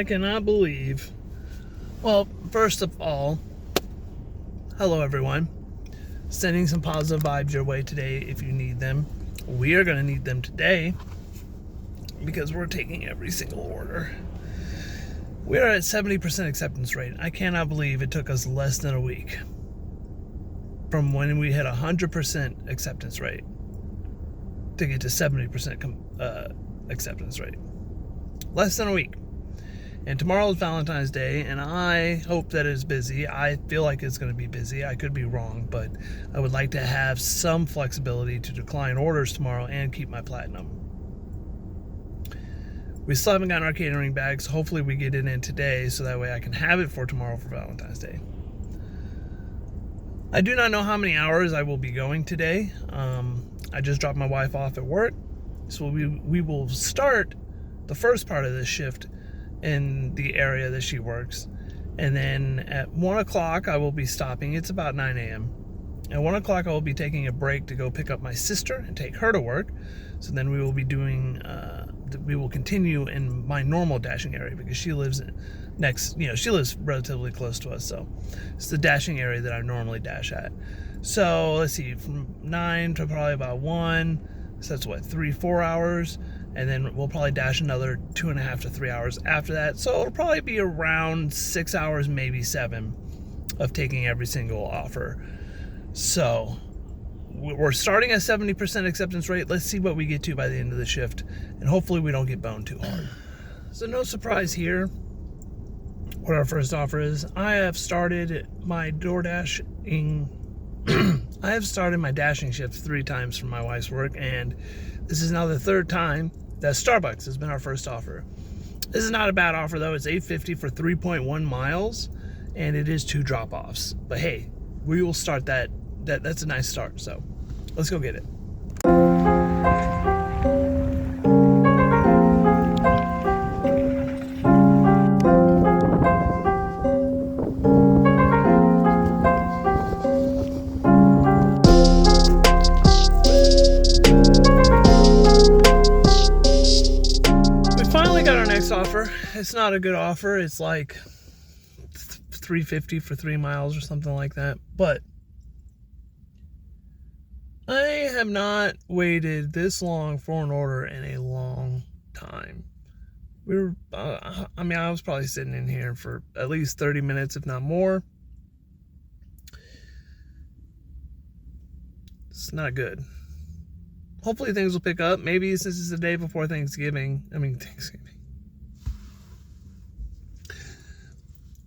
cannot believe. Well, first of all, hello everyone. Sending some positive vibes your way today if you need them. We are going to need them today because we're taking every single order. We are at 70% acceptance rate. I cannot believe it took us less than a week from when we hit 100% acceptance rate to get to 70% acceptance rate. Less than a week. And tomorrow is Valentine's Day, and I hope that it's busy. I feel like it's going to be busy. I could be wrong, but I would like to have some flexibility to decline orders tomorrow and keep my platinum. We still haven't gotten our catering bags. So hopefully we get it in today so that way I can have it for tomorrow for Valentine's Day. I do not know how many hours I will be going today. I just dropped my wife off at work. So we will start the first part of this shift in the area that she works, and then at 1 o'clock I will be stopping. It's about 9 a.m. At 1 o'clock I will be taking a break to go pick up my sister and take her to work. So then we will be doing we will continue in my normal dashing area because she lives she lives relatively close to us, so it's the dashing area that I normally dash at. So let's see, from 9 to probably about 1, so that's what, 3-4 hours. And then we'll probably dash another 2.5 to 3 hours after that. So it'll probably be around 6 hours, maybe 7, of taking every single offer. So we're starting at 70% acceptance rate. Let's see what we get to by the end of the shift. And hopefully we don't get boned too hard. So no surprise here what our first offer is. I have started my DoorDashing. I have started my dashing shift 3 times from my wife's work. And this is now the 3rd time that Starbucks has been our first offer. This is not a bad offer though. It's $8.50 for 3.1 miles, and it is 2 drop-offs. But hey, we will start that. That's a nice start. So let's go get it. Offer. It's not a good offer. It's like $3.50 for 3 miles or something like that. But I have not waited this long for an order in a long time. I was probably sitting in here for at least 30 minutes, if not more. It's not good. Hopefully things will pick up. Maybe since it's the day before Thanksgiving.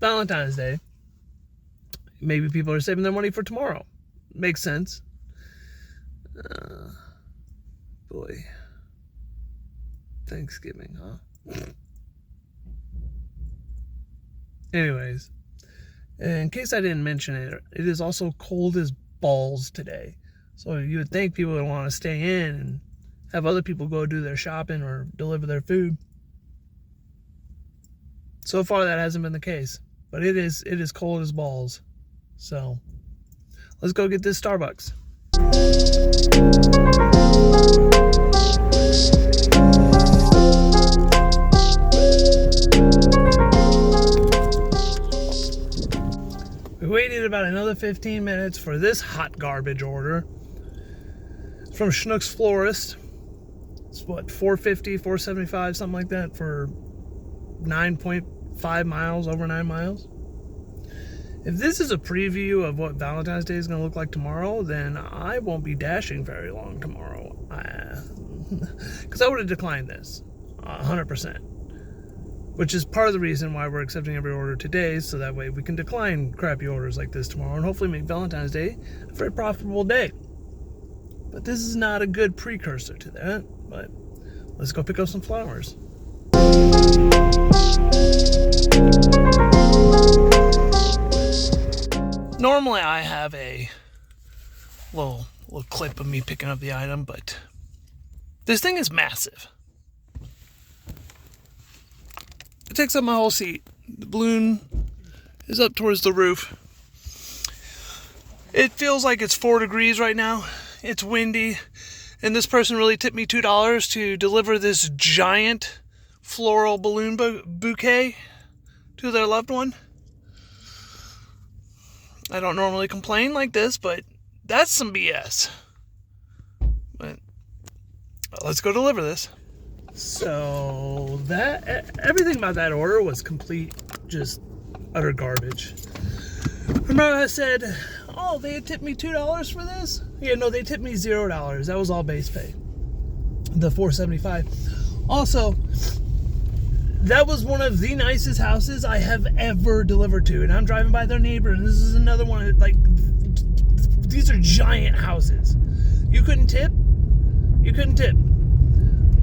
Valentine's Day. Maybe people are saving their money for tomorrow. Makes sense. Boy. Thanksgiving, huh? Anyways. In case I didn't mention it, it is also cold as balls today. So you would think people would want to stay in and have other people go do their shopping or deliver their food. So far that hasn't been the case. But it is cold as balls. So let's go get this Starbucks. We waited about another 15 minutes for this hot garbage order from Schnucks Florist. It's what, $4.50, $4.75, something like that for 9.5 miles, over 9 miles. If this is a preview of what Valentine's Day is going to look like tomorrow, then I won't be dashing very long tomorrow. Because I would have declined this 100%. Which is part of the reason why we're accepting every order today, so that way we can decline crappy orders like this tomorrow and hopefully make Valentine's Day a very profitable day. But this is not a good precursor to that. But let's go pick up some flowers. Normally I have a little clip of me picking up the item, but this thing is massive. It takes up my whole seat. The balloon is up towards the roof. It feels like it's 4 degrees right now. It's windy. And this person really tipped me $2 to deliver this giant floral balloon bouquet to their loved one. I don't normally complain like this, but that's some BS. But let's go deliver this. So everything about that order was complete, just utter garbage. Remember I said, oh, they had tipped me $2 for this? Yeah, no, they tipped me $0. That was all base pay. The $4.75. Also, that was one of the nicest houses I have ever delivered to. And I'm driving by their neighbor, and this is another one. Like, these are giant houses. You couldn't tip? You couldn't tip.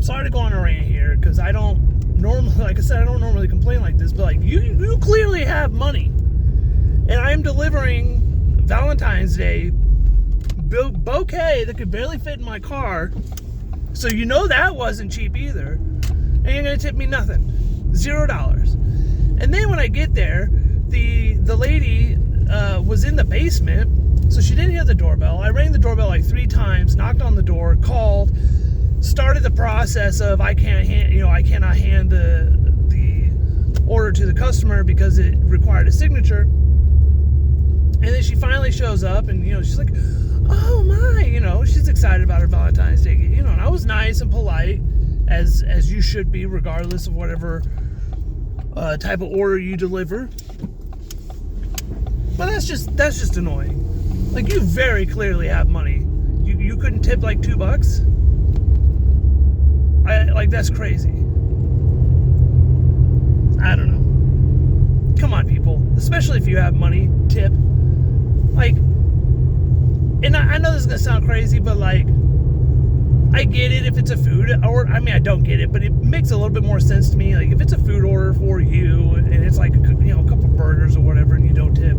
Sorry to go on a rant here, because I don't normally, like I said, I don't normally complain like this, but like, you clearly have money. And I am delivering Valentine's Day bouquet that could barely fit in my car. So you know that wasn't cheap either. And you're going to tip me nothing. $0. And then when I get there, the lady was in the basement, so she didn't hear the doorbell. I rang the doorbell like 3 times, knocked on the door, called, started the process of I cannot hand the order to the customer because it required a signature. And then she finally shows up, and she's like, oh my, she's excited about her Valentine's Day, and I was nice and polite, as you should be, regardless of whatever type of order you deliver. But that's just annoying. Like, you very clearly have money. You couldn't tip like $2? That's crazy. I don't know. Come on, people. Especially if you have money, tip. Like, and I know this is gonna sound crazy, but like, I get it if it's a food order. I mean, I don't get it, but it makes a little bit more sense to me. Like, if it's a food order for you and it's like, a couple burgers or whatever, and you don't tip,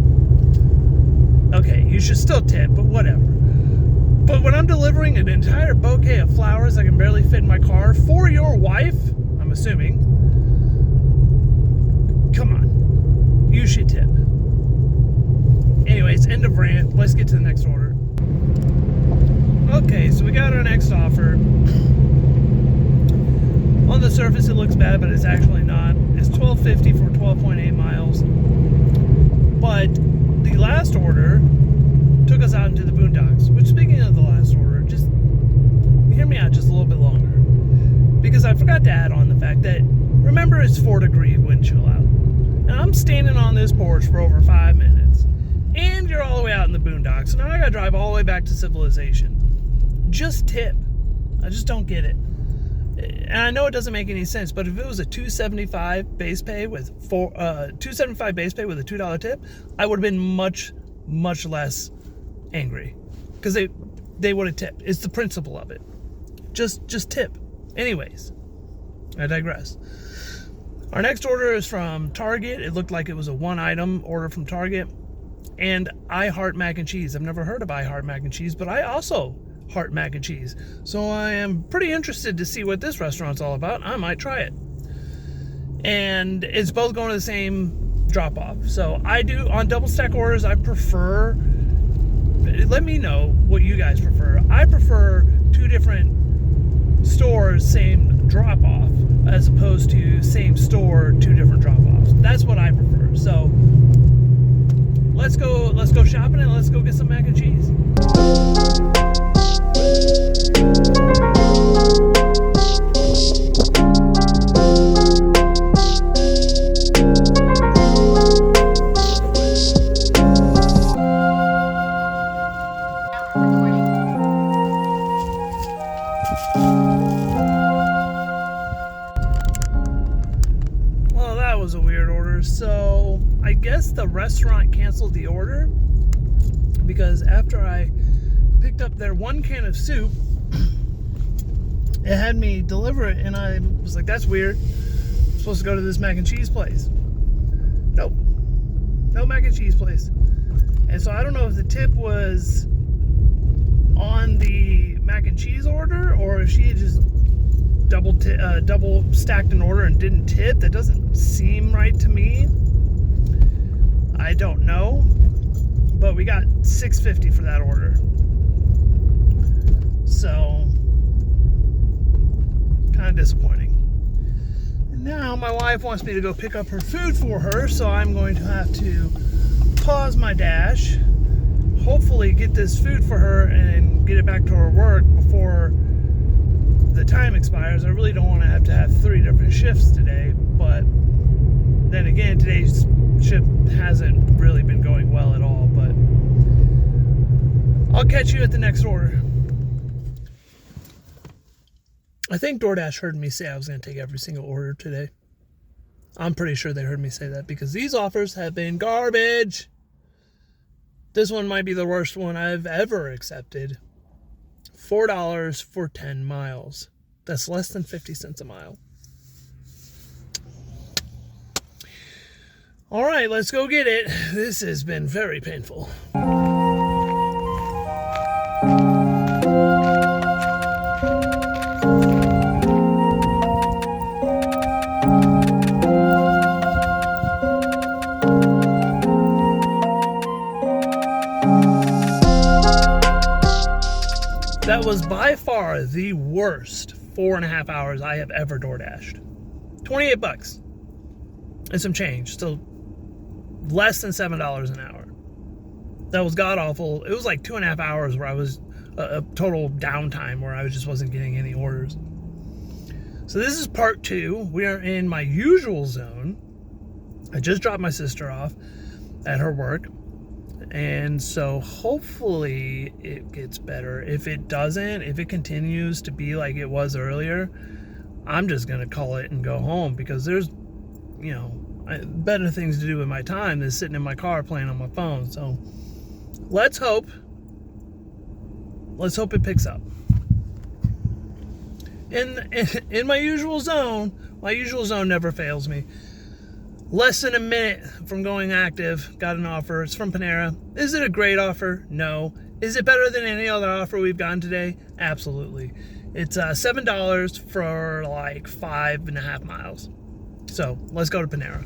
okay, you should still tip, but whatever. But when I'm delivering an entire bouquet of flowers that can barely fit in my car for your wife, I'm assuming, come on, you should tip. Anyways, end of rant. Let's get to the next order. Okay, so we got our next offer. On the surface, it looks bad, but it's actually not. It's $12.50 for 12.8 miles. But the last order took us out into the boondocks. Which, speaking of the last order, just hear me out just a little bit longer, because I forgot to add on the fact that, remember, it's 4-degree wind chill out, and I'm standing on this porch for over 5 minutes. And you're all the way out in the boondocks. So now I gotta drive all the way back to civilization. Just tip. I just don't get it. And I know it doesn't make any sense, but if it was a $2.75 base pay with $2.75 base pay with a $2 tip, I would have been much, much less angry, because they would have tipped. It's the principle of it. Just tip. Anyways, I digress. Our next order is from Target. It looked like it was a 1-item order from Target. And I heart mac and cheese. I've never heard of I heart mac and cheese, but I also heart mac and cheese. So I am pretty interested to see what this restaurant's all about. I might try it. And it's both going to the same drop-off. So I do, on double stack orders, I prefer, let me know what you guys prefer. I prefer 2 different stores, same drop-off, as opposed to same store, 2 different drop-offs. That's what I prefer. So let's go shopping, and let's go get some mac and cheese. Well, that was a weird order. So I guess the restaurant canceled the order, because after I picked up their 1 can of soup, it had me deliver it, and I was like, that's weird. I'm supposed to go to this mac and cheese place. Nope. No mac and cheese place. And so I don't know if the tip was on the mac and cheese order, or if she had just double stacked an order and didn't tip. That doesn't seem right to me. I don't know. But we got $6.50 for that order. So, kind of disappointing. And now my wife wants me to go pick up her food for her, so I'm going to have to pause my dash, hopefully get this food for her and get it back to her work before the time expires. I really don't want to have 3 different shifts today, but then again, today's shift hasn't really been going well at all, but I'll catch you at the next order. I think DoorDash heard me say I was going to take every single order today. I'm pretty sure they heard me say that because these offers have been garbage. This one might be the worst one I've ever accepted. $4 for 10 miles. That's less than 50 cents a mile. All right, let's go get it. This has been very painful. That was by far the worst 4.5 hours I have ever DoorDashed. $28 and some change, so less than $7 an hour. That was god awful. It was like 2.5 hours where I was a total downtime where I just wasn't getting any orders. So this is part 2. We are in my usual zone. I just dropped my sister off at her work. And so hopefully it gets better. If it doesn't, if it continues to be like it was earlier, I'm just going to call it and go home because there's, better things to do with my time than sitting in my car playing on my phone. So let's hope it picks up. In my usual zone never fails me. Less than a minute from going active, got an offer. It's from Panera. Is it a great offer? No. Is it better than any other offer we've gotten today? Absolutely. It's $7 for like 5.5 miles. So let's go to Panera.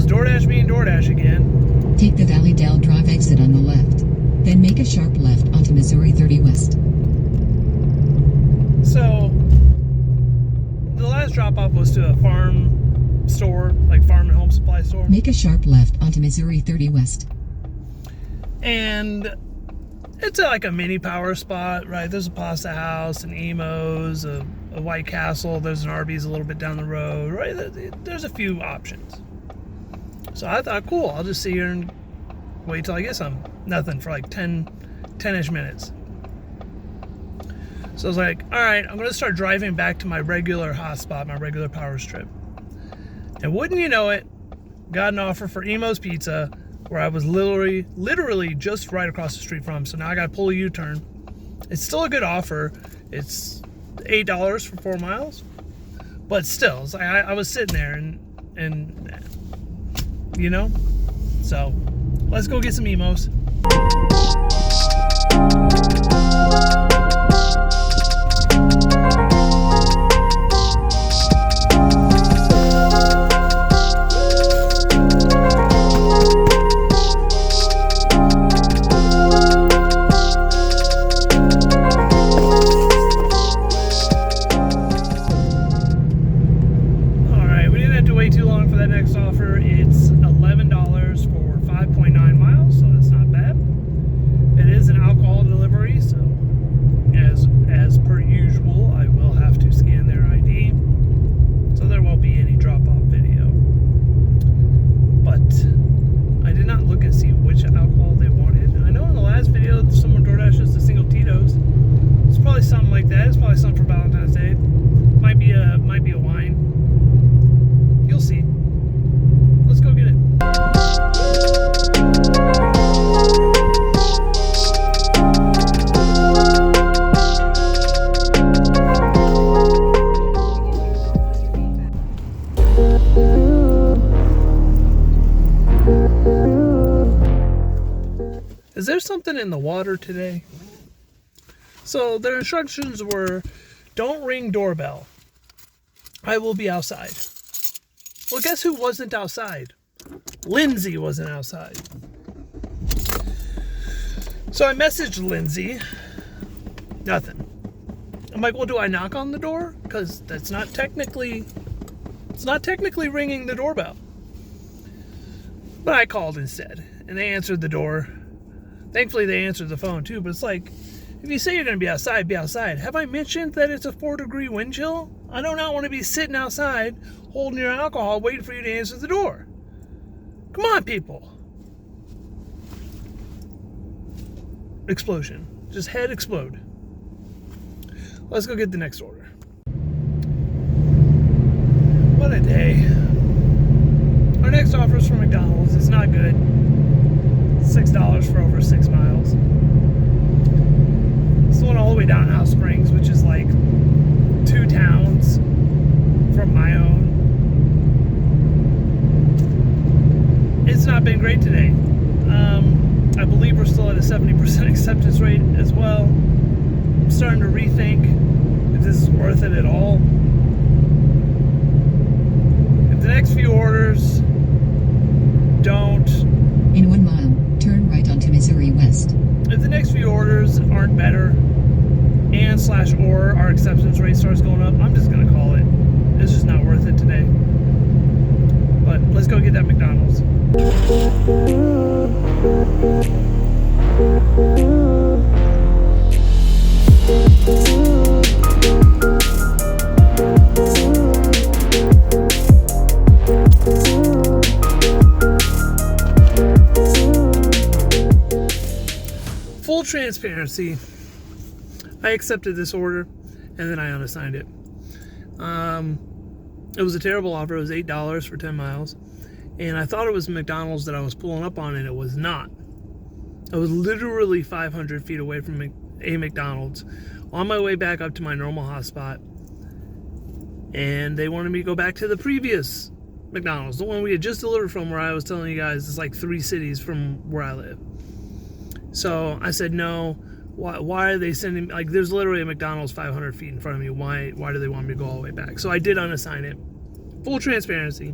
DoorDash being DoorDash again. Take the Valley Dell Drive exit on the left. Then make a sharp left onto Missouri 30 West. So, the last drop-off was to a farm store, like farm and home supply store. Make a sharp left onto Missouri 30 West. And it's like a mini power spot, right? There's a pasta house, an Emo's, a White Castle. There's an Arby's a little bit down the road, right? There's a few options. So I thought, cool, I'll just sit here and wait till I get some. Nothing for like 10-ish minutes. So I was like, all right, I'm going to start driving back to my regular hotspot, my regular power strip. And wouldn't you know it, got an offer for Emo's Pizza where I was literally just right across the street from. So now I got to pull a U-turn. It's still a good offer. It's $8 for 4 miles. But still, it's like I was sitting there and so let's go get some Emo's. All right, we didn't have to wait too long for that next offer. It's $11 for 5.9 miles, so that's not bad. It is an alcohol delivery, so as per usual, I will have to scan their ID, so there won't be any drop-off video. But I did not look and see which alcohol they wanted. I know in the last video, someone DoorDashed us a single Tito's. It's probably something like that. It's probably something for Valentine's Day. Might be a wine. You'll see. Let's go get it. Is there something in the water today? So their instructions were, don't ring doorbell. I will be outside. Well, guess who wasn't outside? Lindsay wasn't outside. So I messaged Lindsay. Nothing. I'm like, well, do I knock on the door? Because it's not technically ringing the doorbell. But I called instead, and they answered the door. Thankfully, they answered the phone too. But it's like, if you say you're going to be outside, be outside. Have I mentioned that it's a 4-degree wind chill? I do not want to be sitting outside, holding your alcohol, waiting for you to answer the door. Come on, people. Explosion. Just head explode. Let's go get the next order. What a day. Our next offer is from McDonald's. It's not good. $6 for over 6 miles. It's the one all the way down in House Springs, which is like 2 towns from my own. It's not been great today. I believe we're still at a 70% acceptance rate as well. I'm starting to rethink if this is worth it at all. If the next few orders don't... In 1 mile, turn right onto Missouri West. If the next few orders aren't better and/or our acceptance rate starts going up, I'm just going to call it. It's just not worth it today. But let's go get that McDonald's. Full transparency, I accepted this order and then I unassigned it. It was a terrible offer. It was $8 for 10 miles. And I thought it was McDonald's that I was pulling up on, and it was not. I was literally 500 feet away from a McDonald's on my way back up to my normal hotspot. And they wanted me to go back to the previous McDonald's, the one we had just delivered from, where I was telling you guys is like 3 cities from where I live. So I said, no. Why are they sending me? Like, there's literally a McDonald's 500 feet in front of me. Why do they want me to go all the way back? So I did unassign it. Full transparency.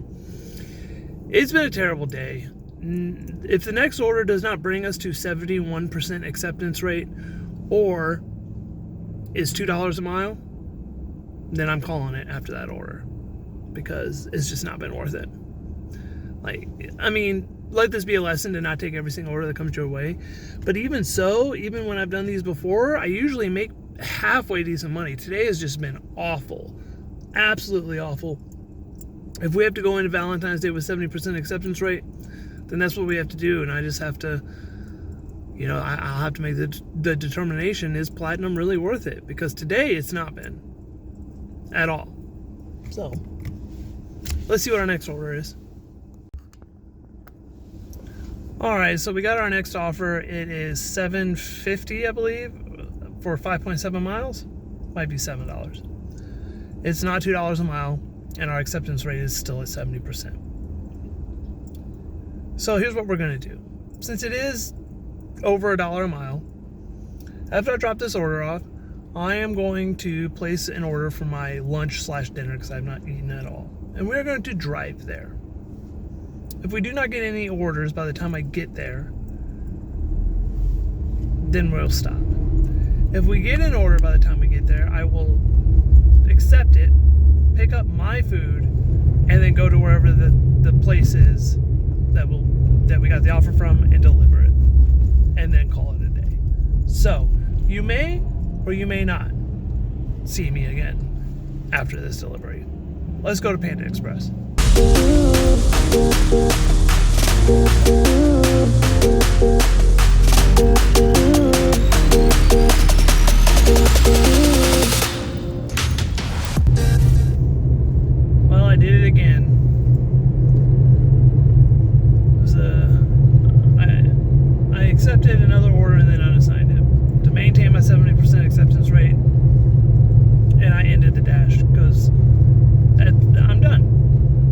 It's been a terrible day. If the next order does not bring us to 71% acceptance rate or is $2 a mile, then I'm calling it after that order, because it's just not been worth it. Like, I mean, let this be a lesson to not take every single order that comes your way. But even so, even when I've done these before, I usually make halfway decent money. Today has just been awful. Absolutely awful. If we have to go into Valentine's Day with 70% acceptance rate, then that's what we have to do. And I just have to, I'll have to make the determination, is platinum really worth it? Because today it's not been at all. So let's see what our next order is. All right, so we got our next offer. It is $7.50, I believe, for 5.7 miles. Might be $7. It's not $2 a mile, and our acceptance rate is still at 70%. So here's what we're going to do. Since it is over $1 a mile, after I drop this order off, I am going to place an order for my lunch/dinner because I've not eaten at all. And we're going to drive there. If we do not get any orders by the time I get there, then we'll stop. If we get an order by the time we get there, I will accept it, pick up my food, and then go to wherever the place is that we got the offer from and deliver it, and then call it a day. So you may or you may not see me again after this delivery. Let's go to Panda Express. Well, I did it again. I accepted another order and then unassigned it to maintain my 70% acceptance rate, and I ended the dash because I'm done.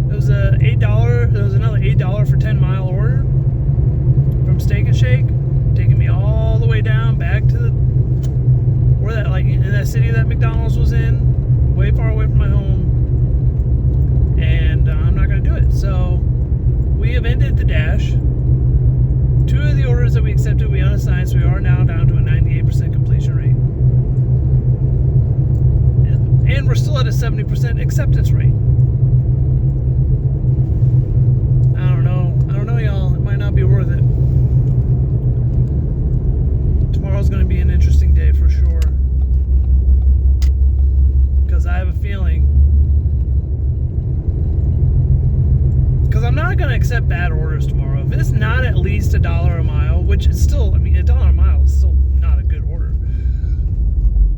It was another $8 for 10-mile order from Steak and Shake, taking me all the way down back to where that, like, in that city that McDonald's was in, way far away from my home, and I'm not going to do it. have ended the dash. 2 of the orders that we accepted, we unassigned, so we are now down to a 98% completion rate. And we're still at a 70% acceptance rate. I don't know, y'all. It might not be worth it. Tomorrow's going to be an interesting day for sure. Because I have a feeling. Because I'm not going to accept bad orders tomorrow. If it's not at least $1 a mile, which is still, I mean, $1 a mile is still not a good order.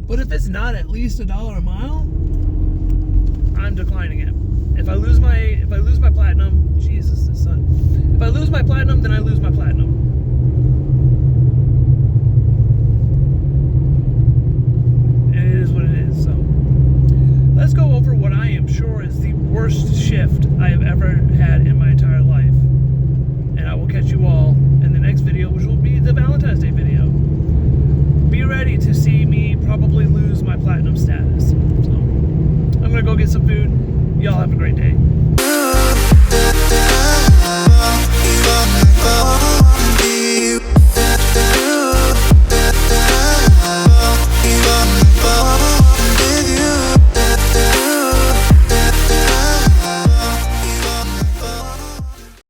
But if it's not at least $1 a mile, I'm declining it. If I lose my platinum, Jesus, the sun. If I lose my platinum, then I lose my platinum. And it is what it is. So let's go over what I am sure is the worst shift I have ever had in my entire life. And I will catch you all in the next video, which will be the Valentine's Day video. Be ready to see me probably lose my platinum status. So I'm gonna go get some food. Y'all have a great day.